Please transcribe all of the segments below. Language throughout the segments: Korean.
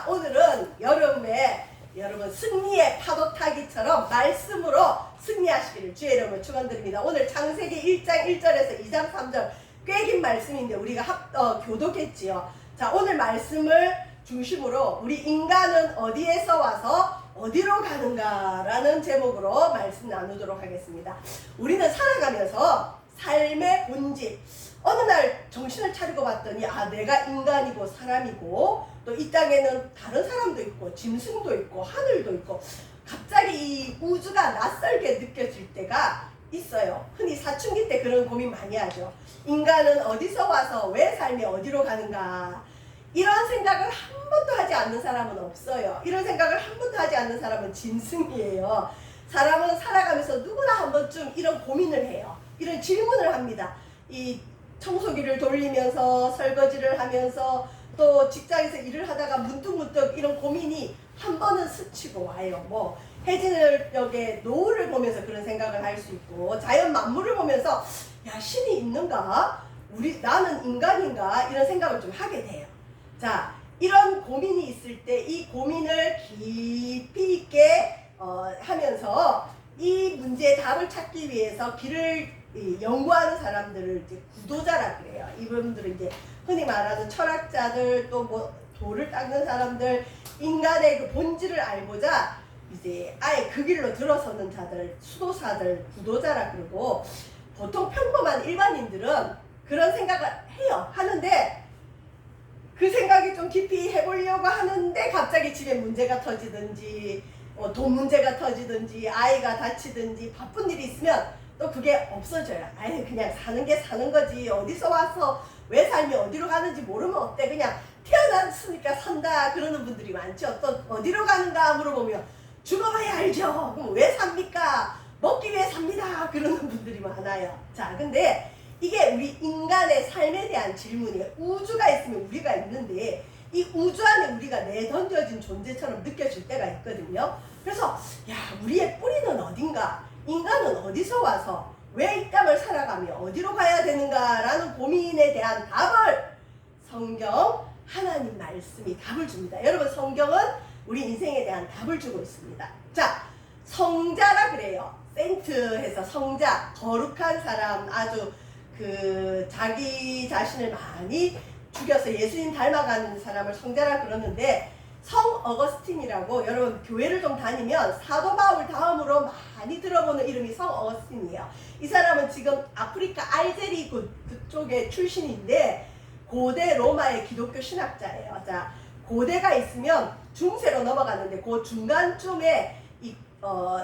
오늘은 여름에 여러분 승리의 파도 타기처럼 말씀으로 승리하시기를 주의 이름으로 축원드립니다. 오늘 창세기 1장 1절에서 2장 3절 꽤 긴 말씀인데 우리가 교독했지요. 자, 오늘 말씀을 중심으로 우리 인간은 어디에서 와서 어디로 가는가라는 제목으로 말씀 나누도록 하겠습니다. 우리는 살아가면서 삶의 본질, 어느 날 정신을 차리고 봤더니 내가 인간이고 사람이고 또 이 땅에는 다른 사람도 있고 짐승도 있고 하늘도 있고 갑자기 이 우주가 낯설게 느껴질 때가 있어요. 흔히 사춘기 때 그런 고민 많이 하죠. 인간은 어디서 와서 왜 삶이 어디로 가는가, 이런 생각을 한 번도 하지 않는 사람은 없어요. 이런 생각을 한 번도 하지 않는 사람은 짐승이에요. 사람은 살아가면서 누구나 한 번쯤 이런 고민을 해요. 이런 질문을 합니다. 이 청소기를 돌리면서 설거지를 하면서 또 직장에서 일을 하다가 문득문득 이런 고민이 한 번은 스치고 와요. 뭐 해질녘에 노을을 보면서 그런 생각을 할 수 있고, 자연 만물을 보면서 야, 신이 있는가? 나는 인간인가? 이런 생각을 좀 하게 돼요. 자, 이런 고민이 있을 때 이 고민을 깊이 있게 하면서 이 문제의 답을 찾기 위해서 길을 연구하는 사람들을 이제 구도자라 그래요. 이분들은 이제 흔히 말하는 철학자들, 또 뭐 돌을 닦는 사람들, 인간의 그 본질을 알고자 이제 아예 그 길로 들어서는 자들, 수도사들, 구도자라 그러고, 보통 평범한 일반인들은 그런 생각을 해요. 하는데 그 생각이 좀 깊이 해보려고 하는데 갑자기 집에 문제가 터지든지 돈 문제가 터지든지 아이가 다치든지 바쁜 일이 있으면 또 그게 없어져요. 아예 그냥 사는 게 사는 거지, 어디서 와서 왜 삶이 어디로 가는지 모르면 어때, 그냥 태어났으니까 산다, 그러는 분들이 많죠. 또 어디로 가는가 물어보면 죽어봐야 알죠. 그럼 왜 삽니까? 먹기 위해 삽니다, 그러는 분들이 많아요. 자, 근데 이게 우리 인간의 삶에 대한 질문이에요. 우주가 있으면 우리가 있는데 이 우주 안에 우리가 내던져진 존재처럼 느껴질 때가 있거든요. 그래서 야, 우리의 뿌리는 어딘가, 인간은 어디서 와서 왜 이 땅을 살아가며 어디로 가야 되는가라는 고민에 대한 답을 성경, 하나님 말씀이 답을 줍니다. 여러분, 성경은 우리 인생에 대한 답을 주고 있습니다. 자, 성자라 그래요. 센트해서 성자, 거룩한 사람, 아주 자기 자신을 많이 죽여서 예수님 닮아가는 사람을 성자라 그러는데, 성 어거스틴이라고, 여러분 교회를 좀 다니면 사도 바울 다음으로 많이 들어보는 이름이 성 어거스틴이에요. 이 사람은 지금 아프리카 알제리 그쪽의 출신인데 고대 로마의 기독교 신학자예요. 자, 고대가 있으면 중세로 넘어가는데 그 중간쯤에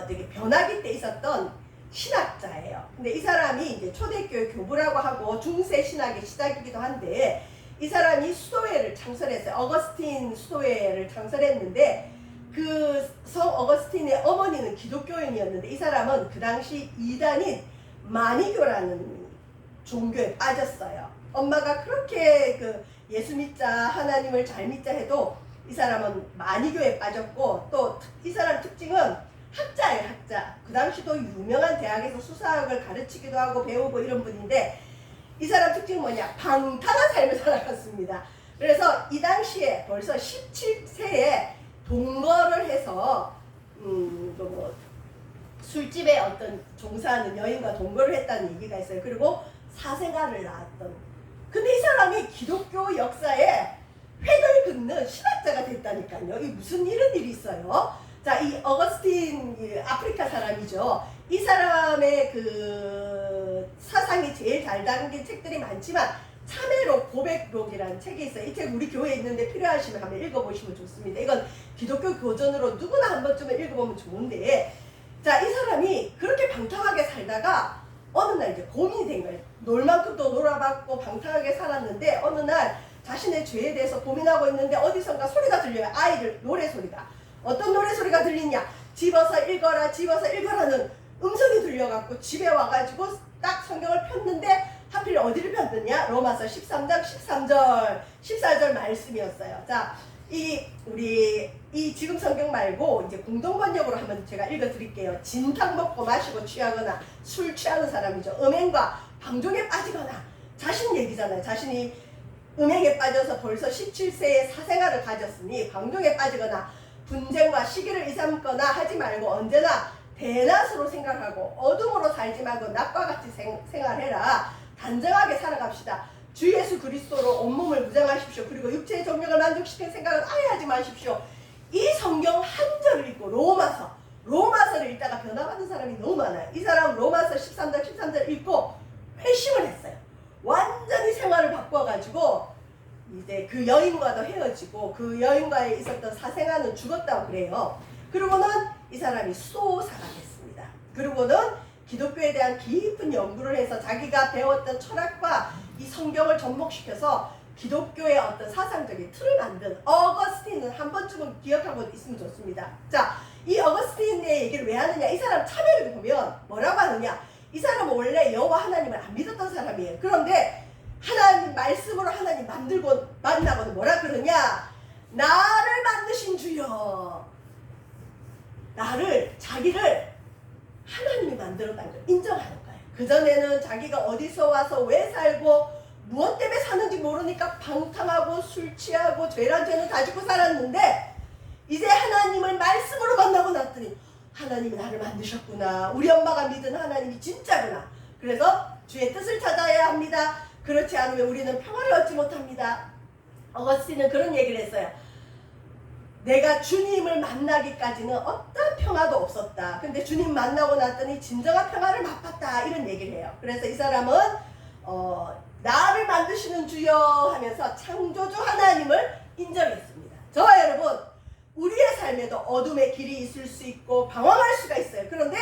되게 변화기 때 있었던 신학자예요. 근데 이 사람이 이제 초대교회 교부라고 하고 중세 신학의 시작이기도 한데, 이 사람이 수도회를 창설했어요. 어거스틴 수도회를 창설했는데 그 성 어거스틴의 어머니는 기독교인이었는데 이 사람은 그 당시 이단인 마니교라는 종교에 빠졌어요. 엄마가 그렇게 예수 믿자, 하나님을 잘 믿자 해도 이 사람은 마니교에 빠졌고, 또 이 사람 특징은 학자예요, 학자. 그 당시도 유명한 대학에서 수사학을 가르치기도 하고 배우고 이런 분인데, 이 사람 특징은 뭐냐? 방탕한 삶을 살아갔습니다. 그래서 이 당시에 벌써 17세에 동거를 해서 술집에 어떤 종사하는 여인과 동거를 했다는 얘기가 있어요. 그리고 사생아를 낳았던. 근데 이 사람이 기독교 역사에 획을 긋는 신학자가 됐다니까요. 이 무슨 이런 일이 있어요. 자, 이 어거스틴 아프리카 사람이죠. 이 사람의 사상이 제일 잘 담긴 책들이 많지만 참회록 고백록이라는 책이 있어요. 이 책 우리 교회에 있는데 필요하시면 한번 읽어보시면 좋습니다. 이건 기독교 교전으로 누구나 한 번쯤은 읽어보면 좋은데, 자, 이 사람이 그렇게 방탕하게 살다가 어느 날 이제 고민이 된 거예요. 놀 만큼도 놀아봤고 방탕하게 살았는데 어느 날 자신의 죄에 대해서 고민하고 있는데 어디선가 소리가 들려요. 아이들 노래 소리가. 어떤 노래 소리가 들리냐? 집어서 읽어라, 집어서 읽어라는 음성이 들려갖고 집에 와가지고 딱 성경을 폈는데 하필 어디를 폈느냐? 로마서 13장 13절 14절 말씀이었어요. 자, 이 지금 성경 말고 이제 공동번역으로 한번 제가 읽어드릴게요. 진탕 먹고 마시고 취하거나 술 취하는 사람이죠. 음행과 방종에 빠지거나, 자신 얘기잖아요. 자신이 음행에 빠져서 벌써 17세에 사생활을 가졌으니 방종에 빠지거나 분쟁과 시기를 일삼거나 하지 말고 언제나 대낮으로 생각하고 어둠으로 살지 말고 낮과 같이 생활해라. 단정하게 살아갑시다. 주 예수 그리스도로 온몸을 무장하십시오. 그리고 육체의 정욕을 만족시키는 생각은 아예 하지 마십시오. 이 성경 한 절을 읽고 로마서를 읽다가 변화받은 사람이 너무 많아요. 이 사람은 로마서 13장 읽고 회심을 했어요. 완전히 생활을 바꿔가지고 이제 그 여인과도 헤어지고 그 여인과에 있었던 사생아는 죽었다고 그래요. 그리고는 이 사람이 수도사가 됐습니다. 그리고는 기독교에 대한 깊은 연구를 해서 자기가 배웠던 철학과 이 성경을 접목시켜서 기독교의 어떤 사상적인 틀을 만든 어거스틴은 한 번쯤은 기억하고 있으면 좋습니다. 자, 이 어거스틴의 얘기를 왜 하느냐? 이 사람 참여를 보면 뭐라고 하느냐? 이 사람은 원래 여호와 하나님을 안 믿었던 사람이에요. 그런데 하나님 말씀으로 하나님 만나고는 뭐라 그러냐? 나를 만드신 주여. 자기를 하나님이 만들었다는 걸 인정하는 거예요. 그전에는 자기가 어디서 와서 왜 살고 무엇 때문에 사는지 모르니까 방탕하고 술 취하고 죄란 죄는 다 짓고 살았는데 이제 하나님을 말씀으로 만나고 났더니 하나님이 나를 만드셨구나. 우리 엄마가 믿은 하나님이 진짜구나. 그래서 주의 뜻을 찾아야 합니다. 그렇지 않으면 우리는 평화를 얻지 못합니다. 어거스틴은 그런 얘기를 했어요. 내가 주님을 만나기까지는 어떤 평화도 없었다. 근데 주님 만나고 났더니 진정한 평화를 맛봤다. 이런 얘기를 해요. 그래서 이 사람은 나를 만드시는 주여 하면서 창조주 하나님을 인정했습니다. 저와 여러분, 우리의 삶에도 어둠의 길이 있을 수 있고 방황할 수가 있어요. 그런데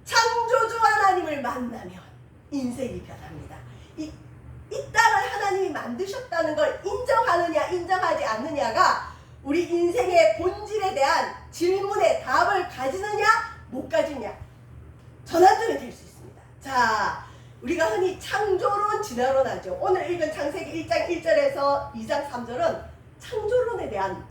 창조주 하나님을 만나면 인생이 변합니다. 이 땅을 하나님이 만드셨다는 걸 인정하느냐 인정하지 않느냐가 우리 인생의 본질에 대한 질문에 답을 가지느냐 못 가지느냐 전환점이 될 수 있습니다. 자, 우리가 흔히 창조론 진화론 하죠. 오늘 읽은 창세기 1장 1절에서 2장 3절은 창조론에 대한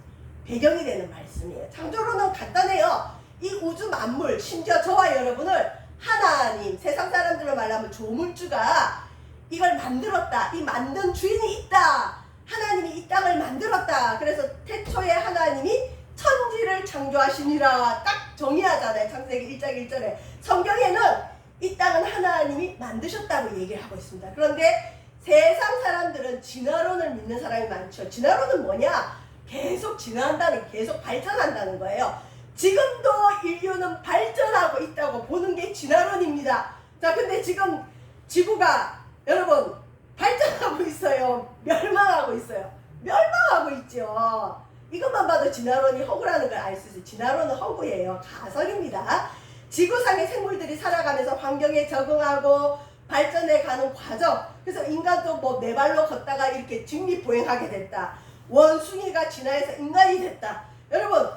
배경이 되는 말씀이에요. 창조론은 간단해요. 이 우주 만물, 심지어 저와 여러분을 하나님, 세상 사람들로 말하면 조물주가 이걸 만들었다. 이 만든 주인이 있다. 하나님이 이 땅을 만들었다. 그래서 태초에 하나님이 천지를 창조하시니라 딱 정의하잖아요. 창세기 1장 1절에. 성경에는 이 땅은 하나님이 만드셨다고 얘기를 하고 있습니다. 그런데 세상 사람들은 진화론을 믿는 사람이 많죠. 진화론은 뭐냐? 계속 진화한다는, 계속 발전한다는 거예요. 지금도 인류는 발전하고 있다고 보는 게 진화론입니다. 자, 근데 지금 지구가 여러분 발전하고 있어요. 멸망하고 있어요. 멸망하고 있죠. 이것만 봐도 진화론이 허구라는 걸 알 수 있어요. 진화론은 허구예요. 가설입니다. 지구상의 생물들이 살아가면서 환경에 적응하고 발전해가는 과정. 그래서 인간도 뭐 네 발로 걷다가 이렇게 직립보행하게 됐다. 원숭이가 진화해서 인간이 됐다. 여러분,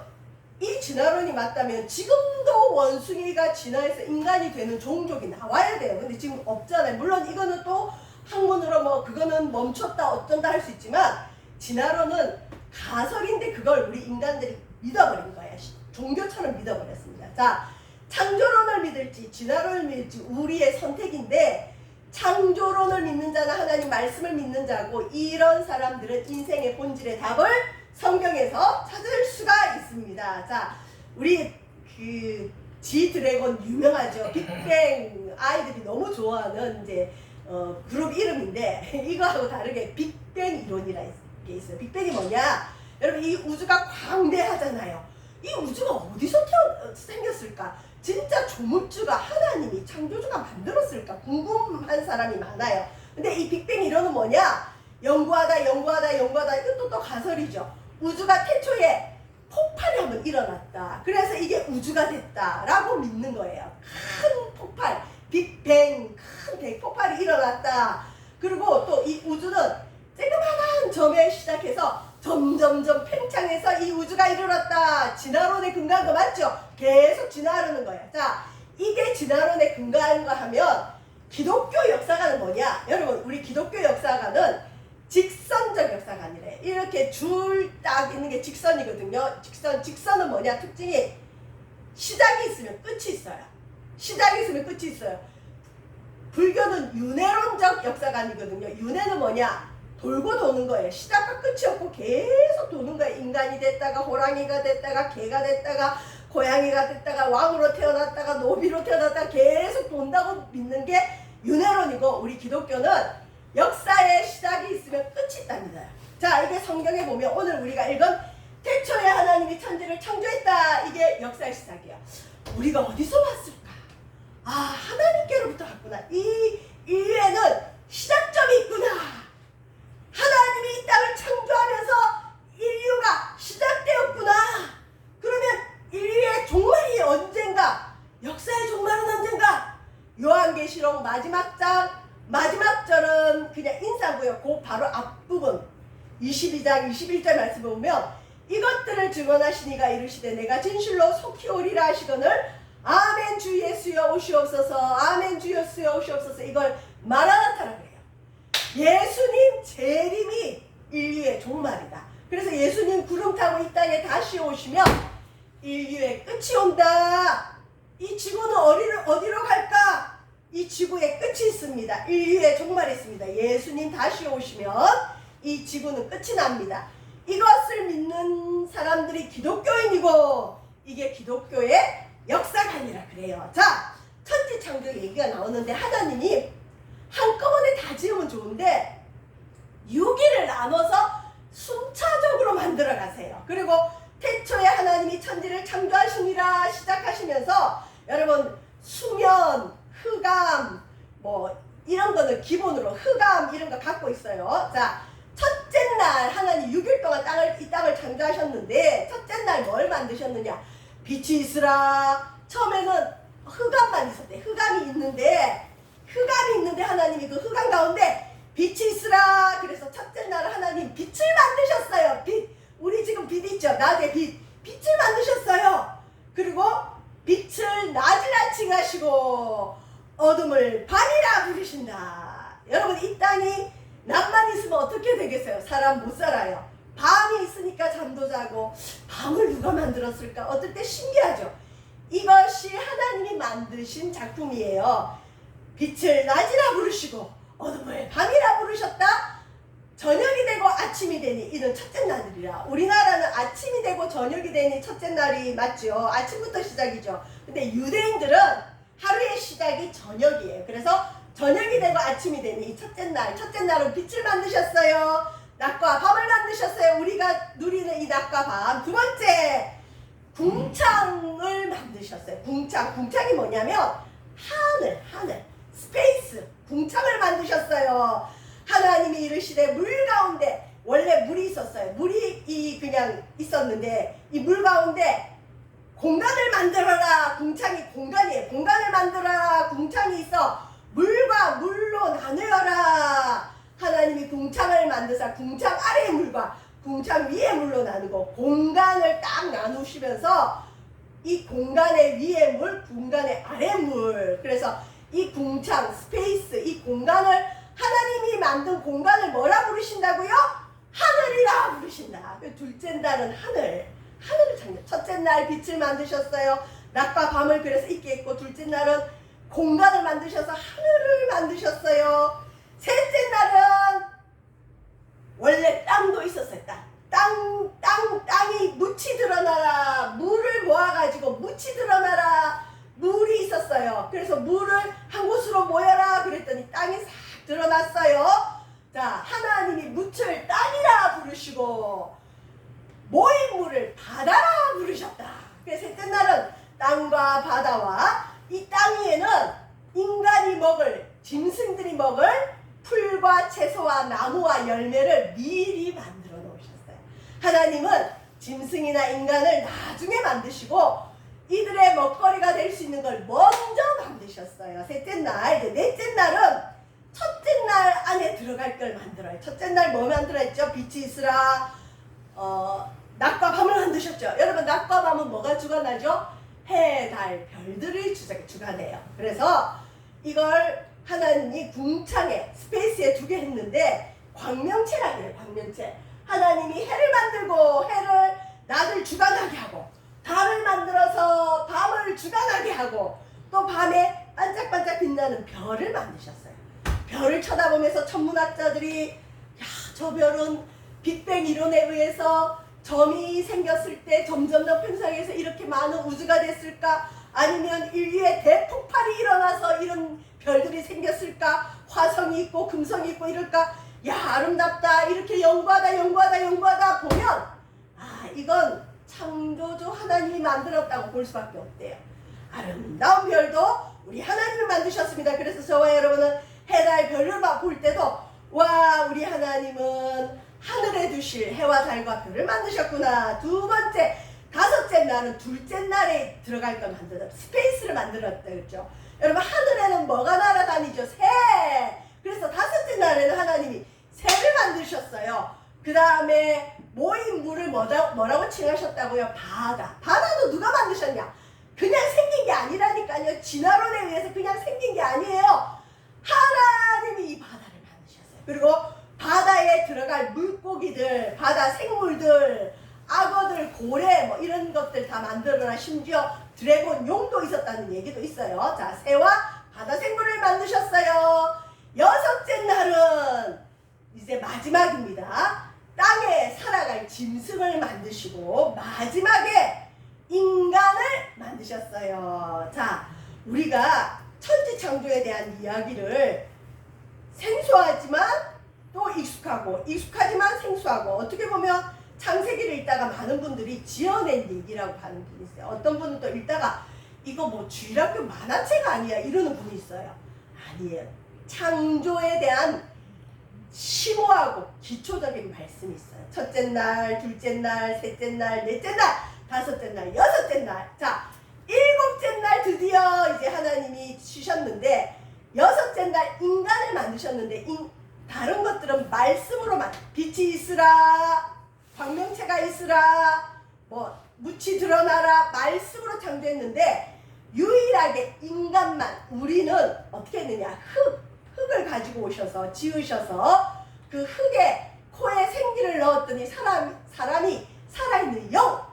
이 진화론이 맞다면 지금도 원숭이가 진화해서 인간이 되는 종족이 나와야 돼요. 근데 지금 없잖아요. 물론 이거는 또 학문으로 뭐 그거는 멈췄다 어쩐다 할 수 있지만 진화론은 가설인데 그걸 우리 인간들이 믿어버린 거예요. 종교처럼 믿어버렸습니다. 자, 창조론을 믿을지 진화론을 믿을지 우리의 선택인데 창조론을 믿는 자나 하나님 말씀을 믿는 자고 이런 사람들은 인생의 본질의 답을 성경에서 찾을 수가 있습니다. 자, 우리 그 G-드래곤 유명하죠. 빅뱅 아이들이 너무 좋아하는 이제 그룹 이름인데 이거하고 다르게 빅뱅 이론이라는 게 있어요. 빅뱅이 뭐냐? 여러분, 이 우주가 광대하잖아요. 이 우주가 어디서 생겼을까? 진짜 조물주가 하나님이 창조주가 만들었을까 궁금한 사람이 많아요. 근데 이 빅뱅 이론은 뭐냐? 연구하다 이것도 또 가설이죠. 우주가 태초에 폭발이 한번 일어났다. 그래서 이게 우주가 됐다라고 믿는 거예요. 큰 폭발, 빅뱅, 큰 대폭발이 일어났다. 그리고 또 이 우주는 쬐그만한 점에 시작해서 점점점 팽창해서 이 우주가 일어났다. 진화론에 근거한 거 맞죠? 계속 진화하는 거예요. 자, 이게 진화론에 근거한 거 하면 기독교 역사관은 뭐냐? 여러분, 우리 기독교 역사관은 직선적 역사관이래. 이렇게 줄 딱 있는 게 직선이거든요. 직선은 뭐냐? 특징이 시작이 있으면 끝이 있어요. 시작이 있으면 끝이 있어요. 불교는 윤회론적 역사관이거든요. 윤회는 뭐냐? 돌고 도는 거예요. 시작과 끝이 없고 계속 도는 거예요. 인간이 됐다가 호랑이가 됐다가 개가 됐다가 고양이가 됐다가 왕으로 태어났다가 노비로 태어났다가 계속 돈다고 믿는 게 윤회론이고, 우리 기독교는 역사의 시작이 있으면 끝이 있답니다. 자, 이게 성경에 보면 오늘 우리가 읽은 태초에 하나님이 천지를 창조했다, 이게 역사의 시작이야. 우리가 어디서 왔을까? 아, 하나님께로부터 왔구나. 이 인류에는 시작점이 있구나. 하나님이 이 땅을 창조하면서 인류가 시작되었구나. 그러면 인류의 종말이 언젠가? 역사의 종말은 언젠가? 요한계시록 마지막 장 마지막 절은 그냥 인사고요. 그 바로 앞부분 22장 21절 말씀을 보면, 이것들을 증언하시니가 이르시되 내가 진실로 속히 오리라 하시거늘 아멘 주 예수여 오시옵소서, 아멘 주 예수여 오시옵소서. 이걸 마라나타라 그래요. 예수님 재림이 인류의 종말이다. 그래서 예수님 구름 타고 이 땅에 다시 오시면 인류의 끝이 온다. 이 지구는 어디로 갈까? 이 지구에 끝이 있습니다. 인류의 종말이 있습니다. 예수님 다시 오시면 이 지구는 끝이 납니다. 이것을 믿는 사람들이 기독교인이고, 이게 기독교의 역사가 아니라 그래요. 자, 천지 창조 얘기가 나오는데 하나님이 한꺼번에 다 지으면 좋은데 6일을 나눠서 순차적으로 만들어 가세요. 그리고 태초에 하나님이 천지를 창조하시니라 시작하시면서 여러분 수면, 흑암 뭐 이런 거는 기본으로 흑암 이런 거 갖고 있어요. 자, 첫째 날 하나님 6일 동안 이 땅을 창조하셨는데 첫째 날 뭘 만드셨느냐? 빛이 있으라. 처음에는 흑암만 있었대. 흑암이 있는데 하나님이 그 흑암 가운데 빛이 있으라. 그래서 첫째 날 하나님 빛을 만드셨어요. 빛. 우리 지금 빛 있죠? 낮에 빛을 만드셨어요. 그리고 빛을 낮이라 칭하시고 어둠을 밤이라 부르신다. 여러분, 이 땅이 낮만 있으면 어떻게 되겠어요? 사람 못 살아요. 밤이 있으니까 잠도 자고. 밤을 누가 만들었을까? 어떨 때 신기하죠? 이것이 하나님이 만드신 작품이에요. 빛을 낮이라 부르시고 어둠을 밤이라 부르셨다. 저녁이 되고 아침이 되니 이는 첫째 날이라. 우리나라는 아침이 되고 저녁이 되니 첫째 날이 맞죠. 아침부터 시작이죠. 근데 유대인들은 하루의 시작이 저녁이에요. 그래서 저녁이 되고 아침이 되니 이 첫째 날은 빛을 만드셨어요. 낮과 밤을 만드셨어요. 우리가 누리는 이 낮과 밤. 두 번째, 궁창을 만드셨어요. 궁창이 뭐냐면 하늘, 스페이스, 궁창을 만드셨어요. 하나님이 이르시되 물 가운데, 원래 물이 있었어요. 물이 그냥 있었는데 이 물 가운데 공간을 만들어라. 궁창이 공간이에요. 공간을 만들어라. 궁창이 있어. 물과 물로 나누어라. 하나님이 궁창을 만드사 궁창 아래의 물과 궁창 위의 물로 나누고 공간을 딱 나누시면서 이 공간의 위의 물, 공간의 아래 물. 그래서 이 궁창, 스페이스, 이 공간을 하나님이 만든 공간을 뭐라 부르신다고요? 하늘이라 부르신다. 둘째 날은 하늘을 창조. 첫째 날 빛을 만드셨어요. 낮과 밤을 그래서 있게 했고, 둘째 날은 공간을 만드셔서 하늘을 만드셨어요. 셋째 날은 원래 땅도 있었어요. 땅이 묻이 드러나라. 물을 모아가지고 묻이 드러나라. 물이 있었어요. 그래서 물을 한 곳으로 모여라 그랬더니 땅이 싹 드러났어요. 자, 하나님이 묻을 땅이라 부르시고 모인 물을 바다라 부르셨다. 그래서 셋째 날은 땅과 바다와 이 땅 위에는 인간이 먹을, 짐승들이 먹을 풀과 채소와 나무와 열매를 미리 만들어 놓으셨어요. 하나님은 짐승이나 인간을 나중에 만드시고 이들의 먹거리가 될 수 있는 걸 먼저 만드셨어요. 셋째 날. 이제 넷째 날은 첫째 날 안에 들어갈 걸 만들어요. 첫째 날 뭐 만들었죠? 빛이 있으라. 낮과 밤을 만드셨죠. 여러분, 낮과 밤은 뭐가 주관하죠? 해, 달, 별들을 주관해요. 그래서 이걸 하나님이 궁창에, 스페이스에 두게 했는데 광명체라 그래요. 광명체. 하나님이 해를 만들고 해를 낮을 주관하게 하고, 달을 만들어서 밤을 주관하게 하고, 또 밤에 반짝반짝 빛나는 별을 만드셨어요. 별을 쳐다보면서 천문학자들이 야, 저 별은 빅뱅 이론에 의해서 점이 생겼을 때 점점 더 편성해서 이렇게 많은 우주가 됐을까? 아니면 인류의 대폭발이 일어나서 이런 별들이 생겼을까? 화성이 있고 금성이 있고 이럴까? 야, 아름답다. 이렇게 연구하다 보면 이건 창조주 하나님이 만들었다고 볼 수밖에 없대요. 아름다운 별도 우리 하나님이 만드셨습니다. 그래서 저와 여러분은 해달 별을 볼 때도 와, 우리 하나님은 하늘에 두실 해와 달과 별을 만드셨구나. 두 번째, 다섯째 날은 둘째 날에 들어갈 걸 만들었다. 스페이스를 만들었다 그랬죠. 여러분, 하늘에는 뭐가 날아다니죠? 새. 그래서 다섯째 날에는 하나님이 새를 만드셨어요. 그 다음에 모인 물을 뭐라고 칭하셨다고요? 바다. 바다도 누가 만드셨냐? 그냥 생긴 게 아니라니까요. 진화론에 의해서 그냥 생긴 게 아니에요. 하나님이 이 바다를 만드셨어요. 그리고 바다에 들어갈 물고기들, 바다 생물들, 악어들, 고래 뭐 이런 것들 다 만들어라. 심지어 드래곤 용도 있었다는 얘기도 있어요. 자, 새와 바다 생물을 만드셨어요. 여섯째 날은 이제 마지막입니다. 땅에 살아갈 짐승을 만드시고 마지막에 인간을 만드셨어요. 자, 우리가 천지창조에 대한 이야기를 생소하지만 또 익숙하지만 생소하고, 어떻게 보면 창세기를 읽다가 많은 분들이 지어낸 얘기라고 하는 분이 있어요. 어떤 분은 또 읽다가 이거 뭐 주일학교 만화책 아니야 이러는 분이 있어요. 아니에요. 창조에 대한 심오하고 기초적인 말씀이 있어요. 첫째 날, 둘째 날, 셋째 날, 넷째 날, 다섯째 날, 여섯째 날. 자, 일곱째 날 드디어 이제 하나님이 쉬셨는데, 여섯째 날 인간을 만드셨는데, 다른 것들은 말씀으로만, 빛이 있으라, 광명체가 있으라, 뭐 묻이 드러나라, 말씀으로 창조했는데, 유일하게 인간만, 우리는 어떻게 했느냐? 흙을 가지고 오셔서 지으셔서 그 흙에 코에 생기를 넣었더니 사람이 살아있는 영.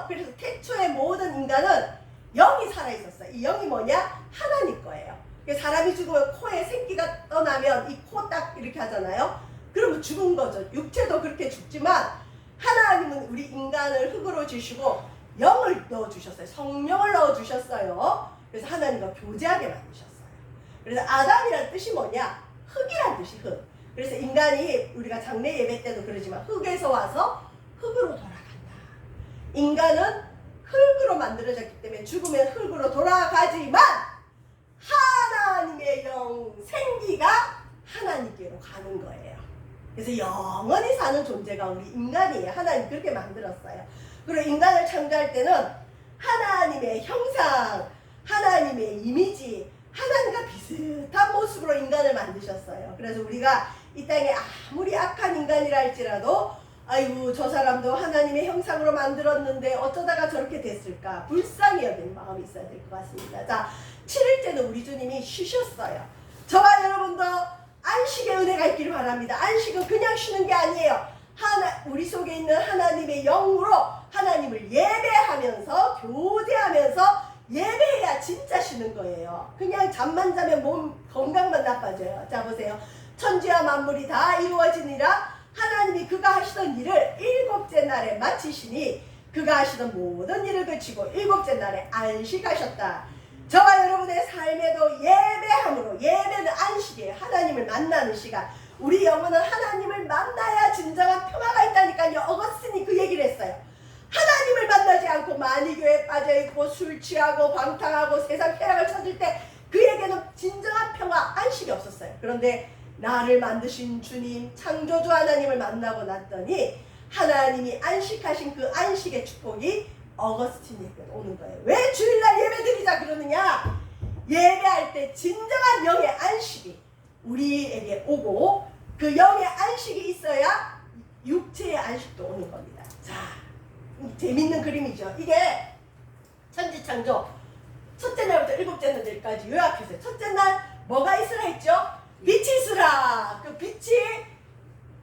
그래서 태초의 모든 인간은 영이 살아있었어요. 이 영이 뭐냐? 하나님 거예요. 사람이 죽으면 코에 생기가 떠나면 이 코 딱 이렇게 하잖아요. 그러면 죽은 거죠. 육체도 그렇게 죽지만 하나님은 우리 인간을 흙으로 지시고 영을 넣어주셨어요. 성령을 넣어주셨어요. 그래서 하나님과 교제하게 만드셨어요. 그래서 아담이란 뜻이 뭐냐? 흙이란 뜻이 흙. 그래서 인간이 우리가 장례 예배 때도 그러지만 흙에서 와서 흙으로 돌아간다. 인간은 흙으로 만들어졌기 때문에 죽으면 흙으로 돌아가지만 하나님의 영, 생기가 하나님께로 가는 거예요. 그래서 영원히 사는 존재가 우리 인간이에요. 하나님 그렇게 만들었어요. 그리고 인간을 창조할 때는 하나님의 형상, 하나님의 이미지, 하나님과 비슷한 모습으로 인간을 만드셨어요. 그래서 우리가 이 땅에 아무리 악한 인간이라 할지라도 아이고 저 사람도 하나님의 형상으로 만들었는데 어쩌다가 저렇게 됐을까? 불쌍히 여기는 마음이 있어야 될 것 같습니다. 자, 7일째는 우리 주님이 쉬셨어요. 저와 여러분도 안식의 은혜가 있기를 바랍니다. 안식은 그냥 쉬는 게 아니에요. 우리 속에 있는 하나님의 영으로 하나님을 예배하면서 교제하면서 예배해야 진짜 쉬는 거예요. 그냥 잠만 자면 몸 건강만 나빠져요. 자, 보세요. 천지와 만물이 다 이루어지니라 하나님이 그가 하시던 일을 일곱째 날에 마치시니 그가 하시던 모든 일을 그치고 일곱째 날에 안식하셨다. 저와 여러분의 삶에도 예배함으로, 예배는 안식이에요. 하나님을 만나는 시간. 우리 영혼은 하나님을 만나야 진정한 평화가 있다니까요. 어거스틴이 그 얘기를 했어요. 하나님을 만나지 않고 만이교에 빠져있고 술 취하고 방탕하고 세상 쾌락을 찾을 때 그에게는 진정한 평화, 안식이 없었어요. 그런데 나를 만드신 주님, 창조주 하나님을 만나고 났더니 하나님이 안식하신 그 안식의 축복이 어거스틴에게 오는 거예요. 왜 주일날 예배 드리자 그러느냐? 예배할 때 진정한 영의 안식이 우리에게 오고 그 영의 안식이 있어야 육체의 안식도 오는 겁니다. 자, 재밌는 그림이죠. 이게 천지창조 첫째 날부터 일곱째 날까지 요약했어요. 첫째 날 뭐가 있으라 했죠? 빛이 있으라. 그 빛이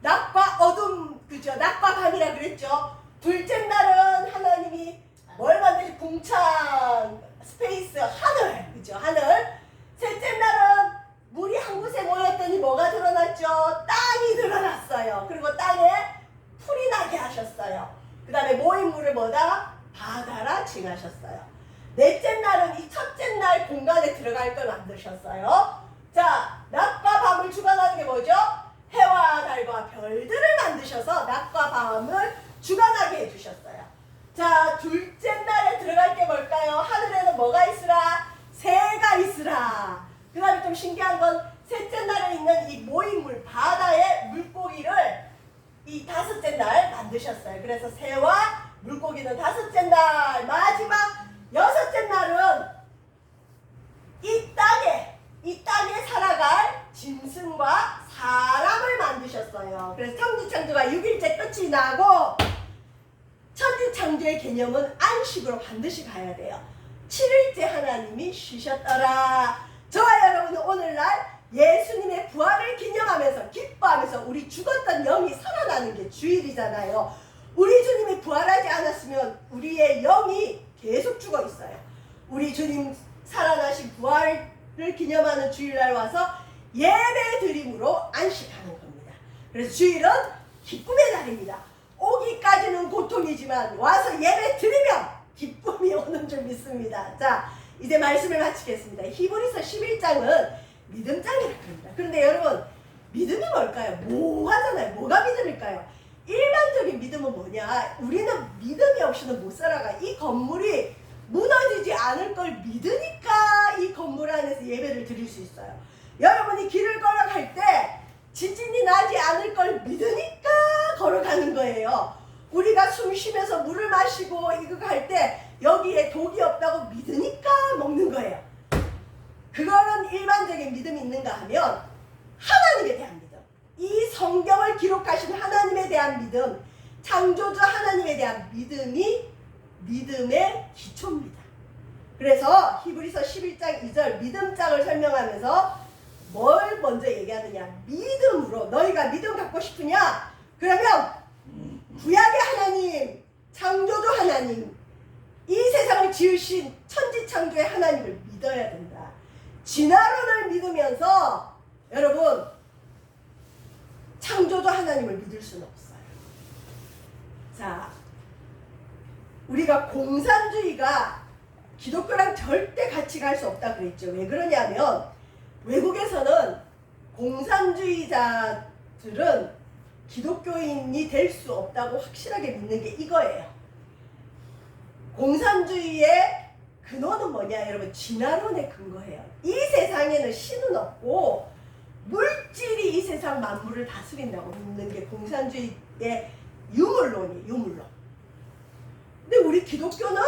낮과 어둠, 그죠? 낮과 밤이라 그랬죠. 둘째 날은 하나님이 뭘 만드시? 궁창, 스페이스, 하늘, 그죠? 하늘. 셋째 날은 물이 한 곳에 곳에 모였더니 뭐가 드러났죠? 땅이 드러났어요. 그리고 땅에 풀이 나게 하셨어요. 그 다음에 모인 물을 뭐다? 바다라 칭하셨어요. 넷째 날은 이 첫째 날 공간에 들어갈 걸 만드셨어요. 자, 낮과 밤을 주관하는 게 뭐죠? 해와 달과 별들을 만드셔서 낮과 밤을 주관하게 해주셨어요. 자, 둘째 날에 들어갈 게 뭘까요? 하늘에는 뭐가 있으라? 새가 있으라. 그 다음에 좀 신기한 건 셋째 날에 있는 이 모인 물, 바다의 물고기를 이 다섯째 날 만드셨어요. 그래서 새와 물고기는 다섯째 날, 마지막 여섯째 날은 이 땅에 살아갈 짐승과 사람을 만드셨어요. 그래서 천지창조가 6일째 끝이 나고 천지창조의 개념은 안식으로 반드시 가야 돼요. 7일째 하나님이 쉬셨더라. 저와 여러분은 오늘날 예수님의 부활을 기념하면서 기뻐하면서 우리 죽었던 영이 살아나는 게 주일이잖아요. 우리 주님이 부활하지 않았으면 우리의 영이 계속 죽어 있어요. 우리 주님 살아나신 부활을 기념하는 주일날 와서 예배 드림으로 안식하는 겁니다. 그래서 주일은 기쁨의 날입니다. 오기까지는 고통이지만 와서 예배 드리면 기쁨이 오는 줄 믿습니다. 자, 이제 말씀을 마치겠습니다. 히브리서 11장은 믿음장이라고 합니다. 그런데 여러분, 믿음이 뭘까요? 뭐하잖아요. 뭐가 믿음일까요? 일반적인 믿음은 뭐냐? 우리는 믿음이 없이는 못 살아가. 이 건물이 무너지지 않을 걸 믿으니까 이 건물 안에서 예배를 드릴 수 있어요. 여러분이 길을 걸어갈 때 지진이 나지 않을 걸 믿으니까 걸어가는 거예요. 우리가 숨 쉬면서 물을 마시고 이거 갈 때 여기에 독이 없다고 믿으니까 먹는 거예요. 그거는 일반적인 믿음이 있는가 하면 하나님에 대한 믿음, 이 성경을 기록하신 하나님에 대한 믿음, 창조주 하나님에 대한 믿음이 믿음의 기초입니다. 그래서 히브리서 11장 2절 믿음장을 설명하면서 뭘 먼저 얘기하느냐? 믿음으로. 너희가 믿음 갖고 싶으냐? 그러면 구약의 하나님, 창조주 하나님, 이 세상을 지으신 천지창조의 하나님을 믿어야 된다. 진화론을 믿으면서 여러분 창조주 하나님을 믿을 수는 없어요. 자, 우리가 공산주의가 기독교랑 절대 같이 갈 수 없다 그랬죠. 왜 그러냐면 외국에서는 공산주의자들은 기독교인이 될 수 없다고 확실하게 믿는 게 이거예요. 공산주의의 근원은 뭐냐? 여러분, 진화론의 근거예요. 이 세상에는 신은 없고 물질이 이 세상 만물을 다스린다고 믿는 게 공산주의의 유물론이에요. 유물론. 근데 우리 기독교는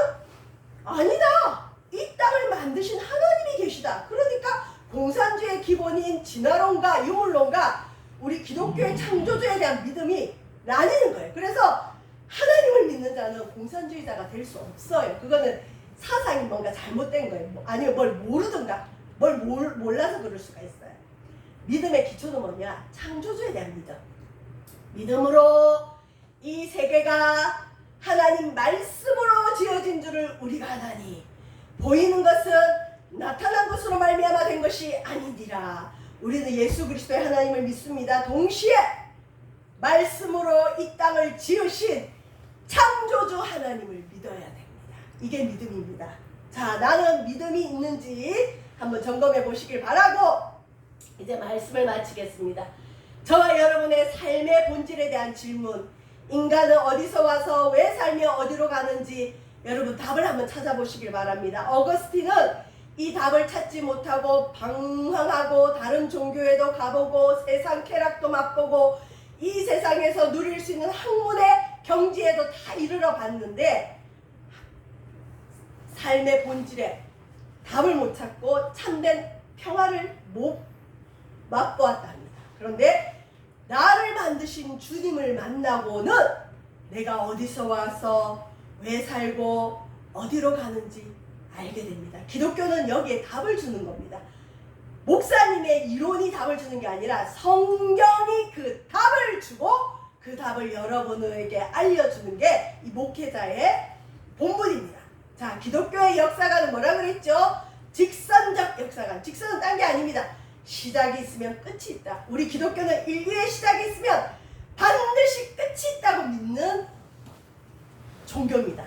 아니다. 이 땅을 만드신 하나님이 계시다. 그러니까 공산주의의 기본인 진화론과 유물론과 우리 기독교의 창조주에 대한 믿음이 나뉘는 거예요. 그래서 하나님을 믿는 자는 공산주의자가 될 수 없어요. 그거는 사상이 뭔가 잘못된 거예요. 아니면 뭘 모르든가 뭘 몰라서 그럴 수가 있어요. 믿음의 기초는 뭐냐? 창조주에 대한 믿음. 믿음으로 이 세계가 하나님 말씀으로 지어진 줄을 우리가 아나니 보이는 것은 나타난 것으로 말미암아 된 것이 아니니라. 우리는 예수 그리스도의 하나님을 믿습니다. 동시에 말씀으로 이 땅을 지으신 창조주 하나님을 믿어야 됩니다. 이게 믿음입니다. 자, 나는 믿음이 있는지 한번 점검해 보시길 바라고 이제 말씀을 마치겠습니다. 저와 여러분의 삶의 본질에 대한 질문, 인간은 어디서 와서 왜 살며 어디로 가는지 여러분 답을 한번 찾아보시길 바랍니다. 어거스틴은 이 답을 찾지 못하고 방황하고 다른 종교에도 가보고 세상 쾌락도 맛보고 이 세상에서 누릴 수 있는 학문의 경지에도 다 이르러 봤는데 삶의 본질에 답을 못 찾고 참된 평화를 못 맛보았답니다. 그런데 나를 만드신 주님을 만나고는 내가 어디서 와서 왜 살고 어디로 가는지 알게 됩니다. 기독교는 여기에 답을 주는 겁니다. 목사님의 이론이 답을 주는 게 아니라 성경이 그 답을 주고 그 답을 여러분에게 알려주는 게 이 목회자의 본분입니다. 자, 기독교의 역사가는 뭐라 그랬죠? 직선적 역사관. 직선은 딴 게 아닙니다. 시작이 있으면 끝이 있다. 우리 기독교는 인류의 시작이 있으면 반드시 끝이 있다고 믿는 종교입니다.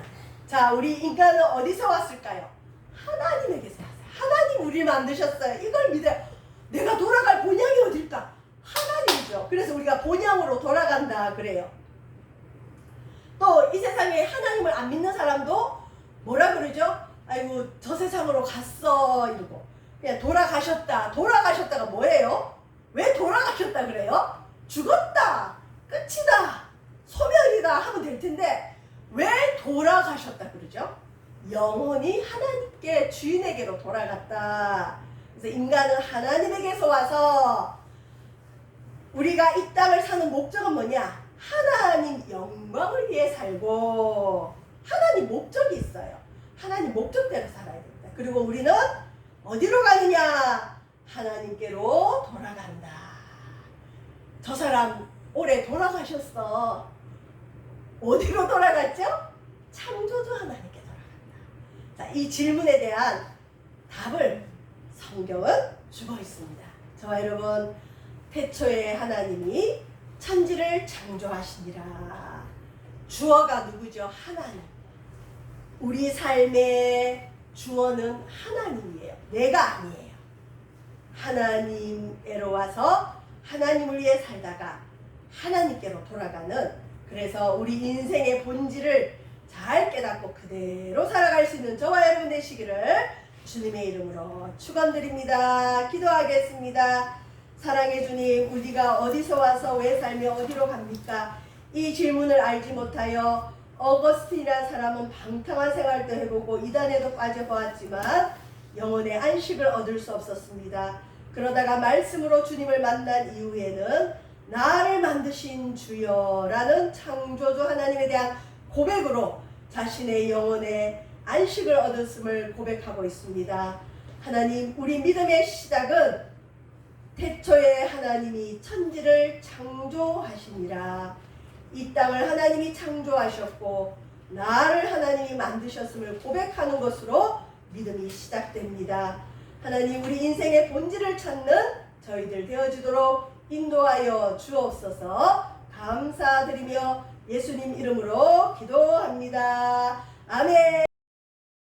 자, 우리 인간은 어디서 왔을까요? 하나님에게서 왔어요. 하나님 우리를 만드셨어요. 이걸 믿어요. 내가 돌아갈 본향이 어딜까? 하나님이죠. 그래서 우리가 본향으로 돌아간다 그래요. 또 이 세상에 하나님을 안 믿는 사람도 뭐라 그러죠? 아이고 저 세상으로 갔어 이러고 그냥 돌아가셨다. 돌아가셨다가 뭐예요? 왜 돌아가셨다 그래요? 죽었다. 끝이다. 소멸이다 하면 될 텐데 왜 돌아가셨다 그러죠? 영혼이 하나님께 주인에게로 돌아갔다. 그래서 인간은 하나님에게서 와서 우리가 이 땅을 사는 목적은 뭐냐? 하나님 영광을 위해 살고 하나님 목적이 있어요. 하나님 목적대로 살아야 됩니다. 그리고 우리는 어디로 가느냐? 하나님께로 돌아간다. 저 사람 올해 돌아가셨어. 어디로 돌아갔죠? 창조주 하나님께 돌아간다. 자, 이 질문에 대한 답을 성경은 주고 있습니다. 저와 여러분, 태초에 하나님이 천지를 창조하시니라. 주어가 누구죠? 하나님. 우리 삶의 주어는 하나님이에요. 내가 아니에요. 하나님께로 와서 하나님을 위해 살다가 하나님께로 돌아가는, 그래서 우리 인생의 본질을 잘 깨닫고 그대로 살아갈 수 있는 저와 여러분 되시기를 주님의 이름으로 축원드립니다. 기도하겠습니다. 사랑의 주님, 우리가 어디서 와서 왜 살며 어디로 갑니까? 이 질문을 알지 못하여 어거스틴이라는 사람은 방탕한 생활도 해보고 이단에도 빠져보았지만 영혼의 안식을 얻을 수 없었습니다. 그러다가 말씀으로 주님을 만난 이후에는 나를 만드신 주여라는 창조주 하나님에 대한 고백으로 자신의 영혼의 안식을 얻었음을 고백하고 있습니다. 하나님, 우리 믿음의 시작은 태초에 하나님이 천지를 창조하시니라. 이 땅을 하나님이 창조하셨고 나를 하나님이 만드셨음을 고백하는 것으로 믿음이 시작됩니다. 하나님, 우리 인생의 본질을 찾는 저희들 되어주도록 인도하여 주옵소서. 감사드리며 예수님 이름으로 기도합니다. 아멘.